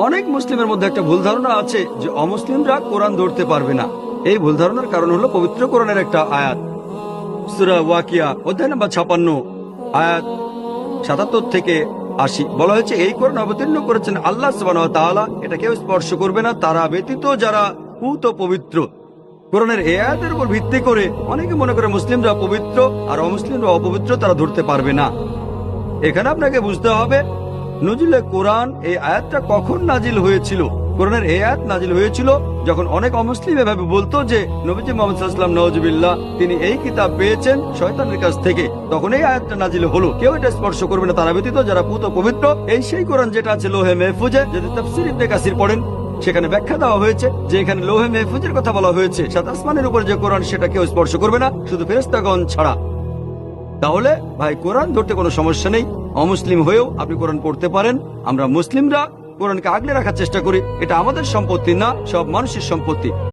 অনেক মুসলিমের মধ্যে একটা ভুল ধারণা আছে যে অমুসলিমরা কোরআন ধরতে পারবে না। এই ভুল ধারণার কারণ হলো পবিত্র কোরআনের একটা আয়াত, সূরা ওয়াকিয়া অধ্যায় নম্বর 56 আয়াত 77 থেকে 80 বলা হয়েছে, এই কোরআন অবতীর্ণ করেছেন আল্লাহ সুবহানাহু ওয়া তাআলা, এটা কেউ স্পর্শ করবে না তারা ব্যতীত যারা পুত ও পবিত্র। কোরআনের এই আয়াতের উপর ভিত্তি করে অনেকে মনে করে মুসলিমরা পবিত্র আর অমুসলিমরা অপবিত্র, তারা ধরতে পারবে না। এখানে আপনাকে বুঝতে হবে নজরুলে কোরআন এই আয়াতটা কখন নাজিল হয়েছিল। কোরআনের এই আয়াত নাজিল হয়েছিল যখন অনেক অমুসলিম এভাবে বলতো যে নবীজি মুহাম্মদ সাল্লাল্লাহু আলাইহি ওয়াসাল্লাম নওয়াজুবিল্লাহ তিনি এই কিতাব পেয়েছেন শয়তানের কাছ থেকে, তখন এই আয়াতটা নাজিল হলো, কেউ এটা স্পর্শ করবে না তারা ব্যতীত যারা পুত পবিত্র। এই সেই কোরআন যেটা আছে লোহে মেহফুজে। যদি তাফসীর ইবনে কাসির পড়েন সেখানে ব্যাখ্যা দেওয়া হয়েছে যে এখানে লোহে মেহফুজের কথা বলা হয়েছে, সাত আসমানের উপর যে কোরআন সেটা কেউ স্পর্শ করবে না শুধু ফেরেশতাগণ ছাড়া। তাহলে ভাই কোরআন ধরতে কোনো সমস্যা নেই, অমুসলিম হয়েও আপনি কোরআন পড়তে পারেন। আমরা মুসলিমরা কোরআনকে আগলে রাখার চেষ্টা করি, এটা আমাদের সম্পত্তি না, সব মানুষের সম্পত্তি।